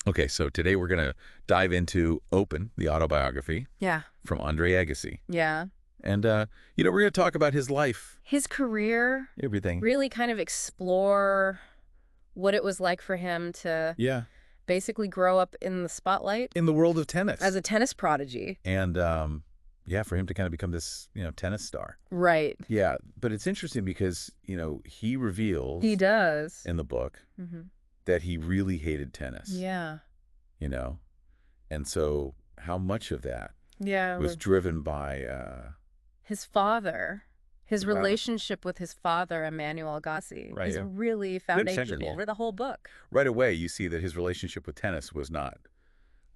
Okay, so today we're going to dive into Open, the autobiography Yeah. from Andre Agassi. Yeah. And, we're going to talk about his life, His career, everything. really kind of explore what it was like for him to Yeah. basically grow up in the spotlight In the world of tennis. as a tennis prodigy. And, for him to kind of become this, tennis star. Right. Yeah, but it's interesting because, he reveals He does. in the book Mm-hmm. that he really hated tennis. Yeah. And so how much of that Yeah. was driven by His father, his Wow. relationship with his father, Emmanuel Agassi, Right, is yeah. really foundational for the whole book. right away you see that his relationship with tennis was not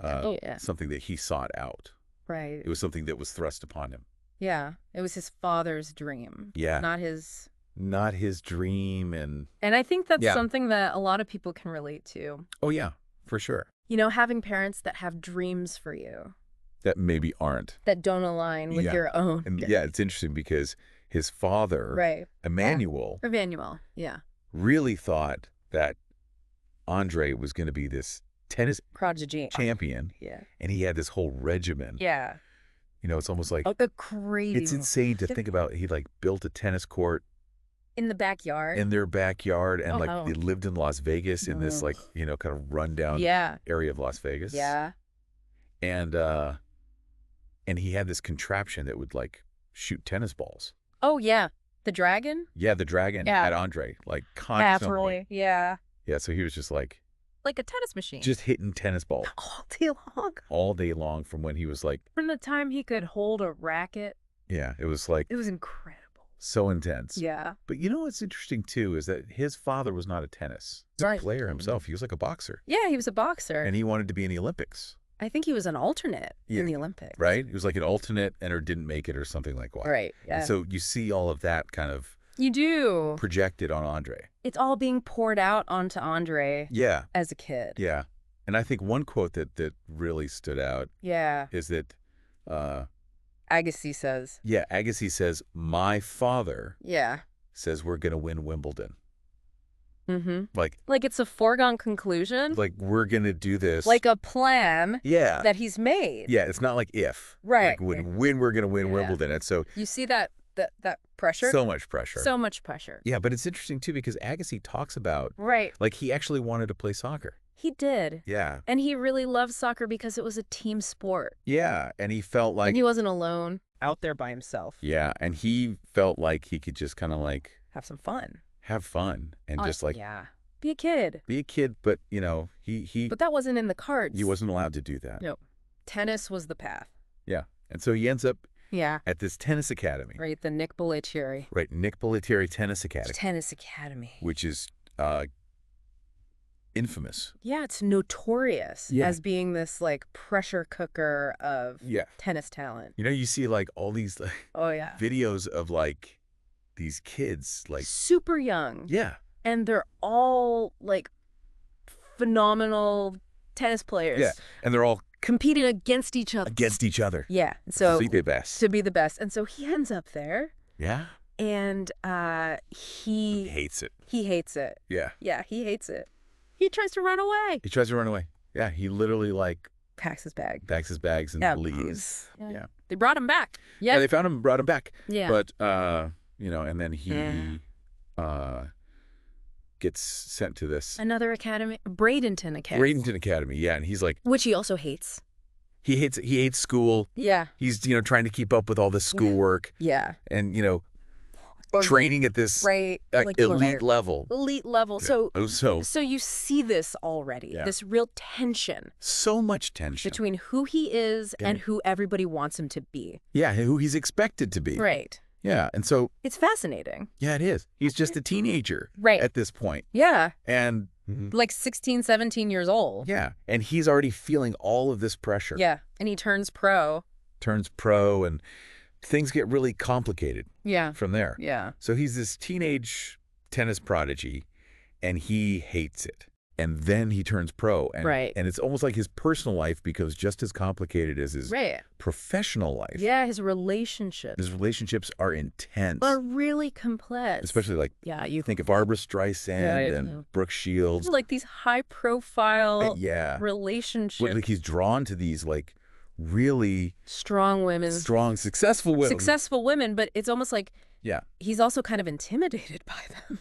Yeah. something that he sought out. Right. It was something that was thrust upon him. Yeah. It was his father's dream. Yeah. Not his. Not his dream. And And I think that's Yeah. something that a lot of people can relate to. oh yeah, for sure. Having parents that have dreams for you That maybe aren't. that don't align with Yeah. your own. And yeah, it's interesting because his father, Right. Emmanuel, Emmanuel. Yeah. really thought that Andre was going to be this tennis Prodigy. champion, Yeah. and he had this whole regimen. Yeah. It's almost like The crazy. it's insane to think about. He built a tennis court In the backyard. in their backyard, and Oh. they lived in Las Vegas in this kind of rundown Yeah. area of Las Vegas. Yeah. And he had this contraption that would shoot tennis balls. Oh, yeah. The dragon? Yeah, the dragon Yeah. at Andre, constantly. Yeah. Yeah, so he was just Like a tennis machine. just hitting tennis balls all day long. all day long from when he was From the time he could hold a racket, yeah, it was it was incredible. so intense. Yeah. But what's interesting too is that his father was not a tennis Right. player himself. He was like a boxer, Yeah, he was a boxer. and he wanted to be in the Olympics. I think he was an alternate Yeah. in the Olympics. Right? He was like an alternate or didn't make it or something like that. Right. Yeah. And so you see all of that kind of You do. projected on Andre. It's all being poured out onto Andre Yeah. as a kid. Yeah. And I think one quote that really stood out Yeah. is that, Agassi says. Agassi says, my father Yeah. says we're going to win Wimbledon. Mm-hmm. Like It's a foregone conclusion. we're going to do this. Like a plan Yeah. that he's made. Yeah, it's not like if. Right. When we're going to win Yeah. Wimbledon. And so You see that pressure? so much pressure. So much pressure. Yeah, but it's interesting too because Agassi talks about Right. he actually wanted to play soccer. He did. Yeah. And he really loved soccer because it was a team sport. Yeah, and he felt like And he wasn't alone out there by himself. yeah, and he felt like he could just kind of Have some fun. have fun and just yeah. Be a kid. be a kid, but he But that wasn't in the cards. he wasn't allowed to do that. No. Tennis was the path. Yeah. And so he ends up Yeah. at this tennis academy. Right. The Nick Bollettieri Right, Nick Bollettieri Tennis Academy, Tennis Academy. which is infamous. Yeah, it's notorious Yeah. as being this pressure cooker of Yeah. tennis talent. You see all these Oh yeah. videos of these kids Super young. yeah. And they're all phenomenal tennis players. Yeah. And they're all Competing against each other. against each other. Yeah. So to be the best. to be the best. And so he ends up there Yeah. and He he hates it. hates it. Yeah. Yeah, he hates it. He tries to run away. He tries to run away. Yeah, he literally Packs his bag. packs his bags and Yeah. leaves. Yeah. Yeah. They brought him back. Yeah, Yeah. they found him, brought him back. Yeah. But and then he gets sent to this Another academy, Bradenton Academy. Bradenton Academy. Yeah, and he's Which he also hates. he hates school. Yeah. He's trying to keep up with all this schoolwork Yeah. and training at this Right. elite level. Elite level. So Oh, so you see this already. Yeah. This real tension so much tension. between who he is Yeah. and who everybody wants him to be. Yeah, who he's expected to be. Right. Yeah, and so It's fascinating. yeah, it is. He's just a teenager Right. at this point. Yeah. And 16, 17 years old. yeah, and he's already feeling all of this pressure. Yeah. And he turns pro. Turns pro, and things get really complicated Yeah. from there. Yeah. So he's this teenage tennis prodigy, and he hates it. And then he turns pro. And, Right. and it's almost like his personal life becomes just as complicated as his Right. professional life. Yeah, his relationships His relationships are intense. are really complex. Especially like, yeah, you think of Barbara Streisand and Brooke Shields. like these high-profile Yeah. relationships. Like he's drawn to these like really strong women. strong, successful women. Successful women, but it's almost like Yeah. he's also kind of intimidated by them.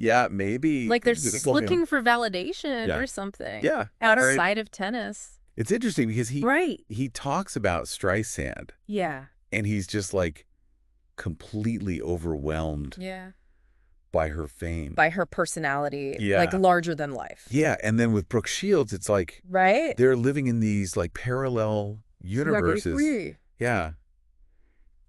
Yeah, maybe. Like they're looking for validation Yeah. or something. Yeah. Outside of tennis. It's interesting because Right. he talks about Streisand Yeah. and he's just like completely overwhelmed Yeah. by her fame. By her personality. Yeah. Like larger than life. Yeah, and then with Brooke Shields, it's like Right? they're living in these like parallel universes. Yeah.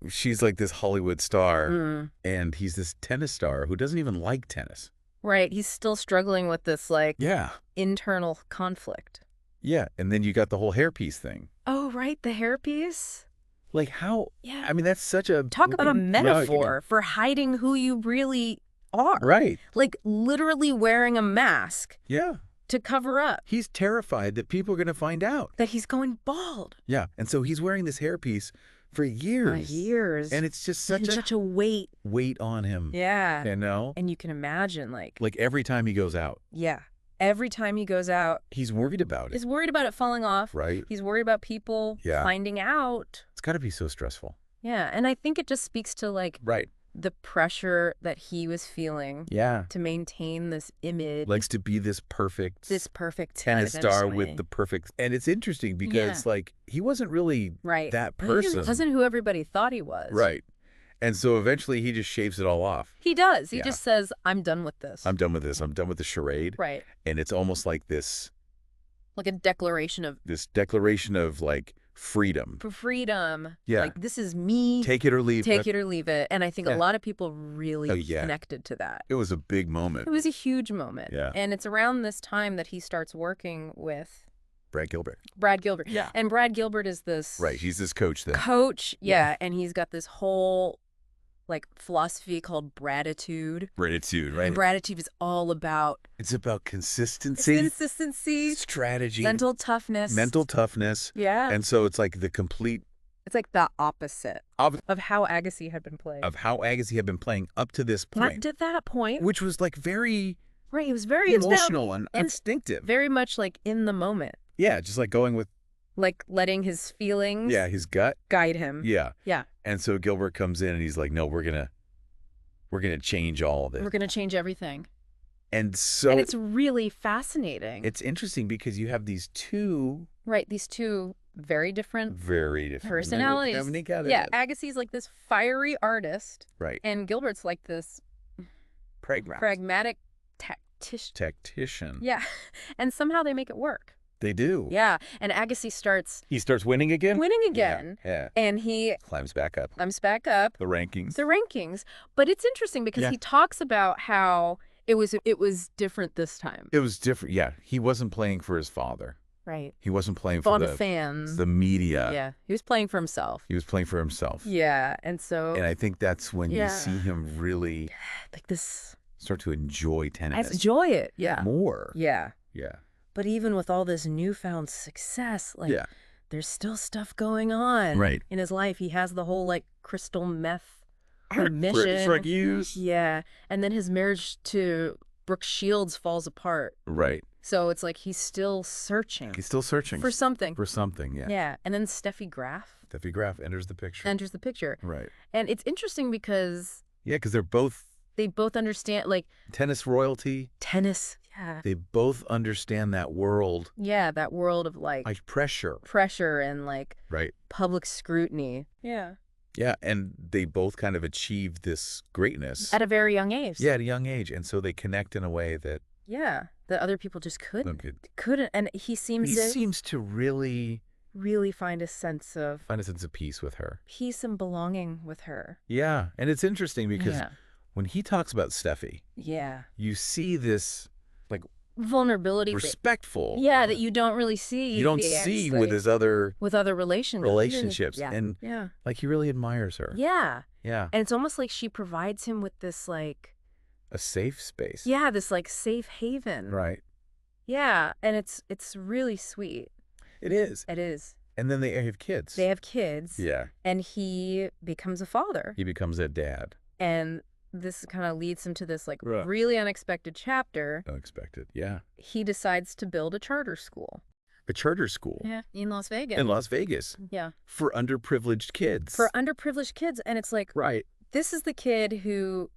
She's like this Hollywood star, and he's this tennis star who doesn't even like tennis. Right. He's still struggling with this like Yeah. internal conflict. Yeah, and then you got the whole hairpiece thing. Oh, right. The hairpiece. Like how, Yeah. I mean, that's such a... Talk about a metaphor for hiding who you really are. Right. Like literally wearing a mask Yeah. to cover up He's terrified that people are going to find out. that he's going bald. Yeah, and so he's wearing this hairpiece for years. For years. And it's just And such such a weight. weight on him. Yeah. You know? And you can imagine Like every time he goes out, yeah. Every time he goes out, he's worried about it. he's worried about it falling off. Right. He's worried about people Yeah. finding out. It's got to be so stressful. Yeah. And I think it just speaks to like Right. the pressure that he was feeling Yeah. to maintain this image. Likes to be this perfect tennis star essentially. with the perfect... And it's interesting because like he wasn't really right. that He person. wasn't who everybody thought he was. Right. And so eventually he just shaves it all off. He does. He Yeah. just says, I'm done with this. I'm done with this. I'm done with the charade. Right. And it's almost like this Like a declaration of declaration of like freedom. for freedom. Yeah. Like, this is me. Take it or leave Take it. it or leave it. And I think Yeah. a lot of people really Oh, yeah. connected to that. It was a big moment. It was a huge moment. Yeah. And it's around this time that he starts working with Brad Gilbert. Brad Gilbert. Yeah. And Brad Gilbert is this Right. He's this coach then. coach. Yeah. And he's got this whole like philosophy called Braditude. Gratitude, right? And Braditude is all about It's about consistency, consistency, strategy, mental toughness. mental toughness. Yeah. And so it's like the complete It's like the opposite of how Agassi had been playing. how Agassi had been playing up to this Not point, to that point. which was like very Right. It was very emotional and and instinctive. very much like in the moment. Yeah, just like going with Like letting his feelings his gut. guide him. Yeah. Yeah. And so Gilbert comes in and he's like, "No, we're gonna change all of this." We're going to change everything. And so And it's really fascinating. it's interesting because you have these two right. These two very different very different personalities. Yeah. Agassi's like this fiery artist. Right. And Gilbert's like this pragmatic tactician. Yeah. And somehow they make it work. They do. Yeah. And Agassi starts He starts winning again. winning again. Yeah. And he Climbs back up climbs back up the rankings. the rankings. But it's interesting because Yeah. he talks about how it was different this time. It was different. Yeah. He wasn't playing for his father. Right. He wasn't playing for On the fans. the media. Yeah. He was playing for himself. He was playing for himself. Yeah. And so And I think that's when Yeah. you see him really like this start to enjoy I tennis enjoy it. Yeah. more. Yeah. Yeah. But even with all this newfound success, like Yeah. there's still stuff going on Right. in his life. He has the whole like crystal meth mission. Drug use. Yeah. And then his marriage to Brooke Shields falls apart. Right. So it's like he's still searching He's still searching for something. for something. Yeah. Yeah. And then Steffi Graf Steffi Graf enters the picture. enters the picture. Right. And it's interesting because Yeah, because they're both they both understand like tennis royalty. tennis. Yeah. They both understand that world, Yeah. That world of like pressure. pressure and like Right. public scrutiny. Yeah. Yeah, and they both kind of achieve this greatness. At a very young age. Yeah, at a young age, and so they connect in a way that Yeah. That other people just couldn't. Okay. Couldn't. And he seems to really really find a sense of find a sense of peace with her. peace and belonging with her. Yeah, and it's interesting because Yeah. when he talks about Steffi, Yeah. you see this like Vulnerability. respectful. Yeah, that you don't really see. you don't see with his other with other relationships. relationships, Yeah. and yeah. like he really admires her. Yeah. Yeah, And it's almost like she provides him with this like a safe space. yeah, this like safe haven. Right. Yeah, and it's really sweet. It is. It is. And then they have kids. They have kids. Yeah. And he becomes a father. He becomes a dad. And this kind of leads him to this like Right. really unexpected chapter. Unexpected, yeah. He decides to build a charter school. A charter school. Yeah, in Las Vegas. In Las Vegas. Yeah. For underprivileged kids. For underprivileged kids. And it's like, right. This is the kid who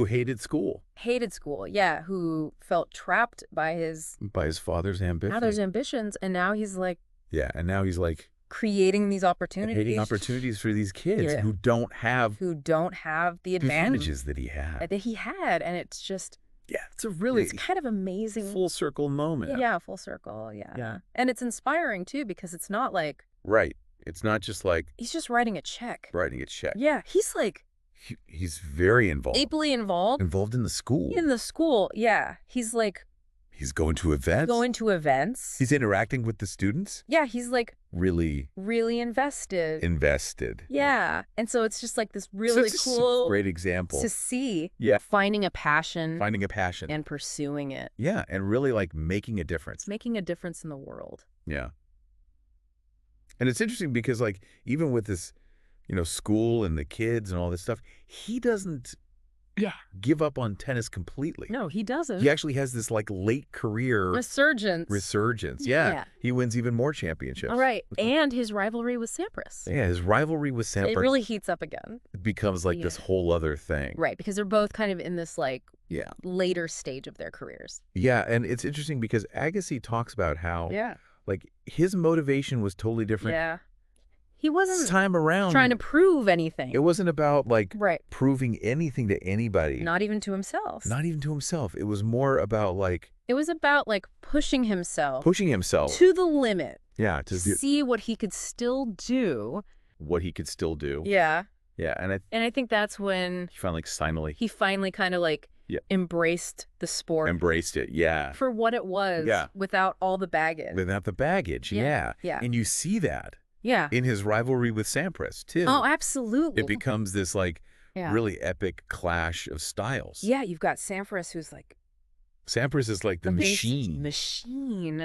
hated school. Hated school, yeah. Who felt trapped by his father's ambitions. And now he's like. Yeah, and now he's like. Creating these opportunities. Creating opportunities for these kids who don't have. The advantages that he had. And it's just. Yeah, it's kind of amazing. Full circle moment. Yeah, full circle, yeah. And it's inspiring, too, because it's not like. Right. It's not just like. He's just writing a check. Yeah, he's like. He's very involved. Deeply involved. Involved in the school. Yeah. He's like. He's going to events. He's interacting with the students. Yeah, he's like. Really invested. Yeah. And so it's just like this really cool. Great example. To see. Yeah. Finding a passion. And pursuing it. Yeah. And really like making a difference. Making a difference in the world. Yeah. And it's interesting because like even with this, school and the kids and all this stuff, he doesn't give up on tennis completely. No, he doesn't. He actually has this like late career resurgence. Yeah. He wins even more championships. All right. And his rivalry with Sampras. Yeah, his rivalry with Sampras. It really heats up again. It becomes like this whole other thing. Right, because they're both kind of in this like later stage of their careers. Yeah, and it's interesting because Agassi talks about how like his motivation was totally different. Yeah. He wasn't this time around trying to prove anything. It wasn't about like proving anything to anybody. Not even to himself. It was more about like. It was about like pushing himself. To the limit. Yeah. To see what he could still do. Yeah. Yeah. And I think that's when. He finally kind of like. Yeah. Embraced the sport. Embraced it, yeah. For what it was. Yeah. Without all the baggage. Yeah. And you see that. Yeah. In his rivalry with Sampras, too. Oh, absolutely. It becomes this, like, really epic clash of styles. Yeah, you've got Sampras, who's like... Sampras is like the machine.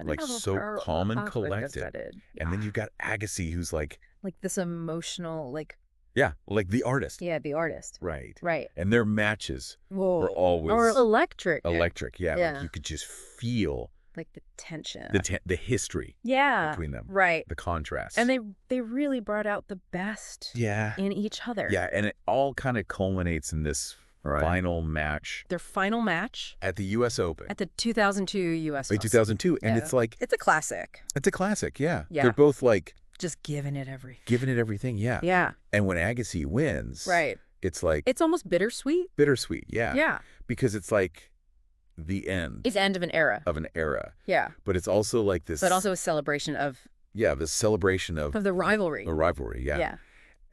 Like, so calm and collected. And then you've got Agassi, who's like... Like this emotional, like... Yeah, like the artist. Yeah, the artist. Right. Right. And their matches were always... Or electric. Yeah. Like you could just feel... Like the tension. The history. Yeah. Between them. Right. The contrast. And they really brought out the best in each other. Yeah, and it all kind of culminates in this final match. Their final match. At the U.S. Open. At the 2002 U.S. Open. 2002. And it's like... It's a classic. Yeah. They're both like... Just giving it everything, yeah. Yeah. And when Agassi wins... Right. It's like... It's almost bittersweet. Yeah. Yeah. Because it's like... the end. It's the end of an era. Yeah. But it's also like this... But also a celebration of... Yeah, the celebration of... Of the rivalry. The rivalry, yeah. Yeah.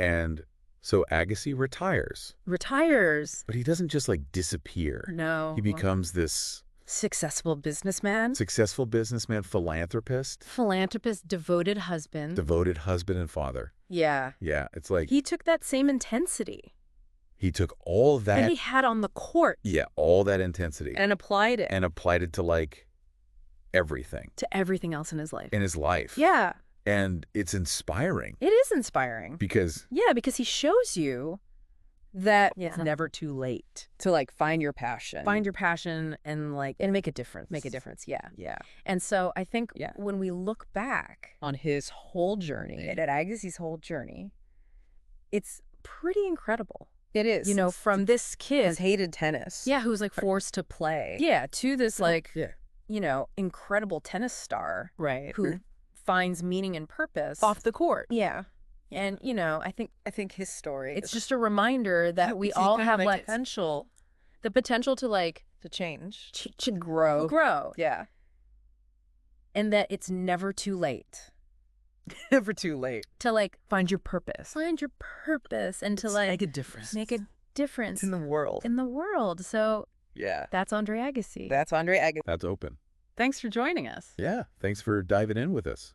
And so Agassi retires. But he doesn't just like disappear. No. He becomes this... Successful businessman, philanthropist. Devoted husband. And father. Yeah. Yeah, it's like... He took that same intensity. He took all that... And he had on the court. Yeah, all that intensity. And applied it. And applied it to, like, everything. To everything else in his life. Yeah. And it's inspiring. It is inspiring. Because... Yeah, because he shows you that it's never too late to, like, find your passion. And, like... And make a difference. Yeah. And so I think when we look back on his whole journey, at Agassi's whole journey, it's pretty incredible. It is. You know, from this kid... Has hated tennis. Yeah, who was, like, forced to play. Yeah, to this, like, you know, incredible tennis star. Right. Who finds meaning and purpose. Off the court. Yeah. And, you know, I think his story... It's just a reminder that we all have, like... Potential. The potential to, like... To change. To grow. Yeah. And that it's never too late. Never too late. To, like... Find your purpose. And to, like... Make a difference. In the world. So... Yeah. That's Andre Agassi. That's Andre Agassi. That's open. Thanks for joining us. Yeah. Thanks for diving in with us.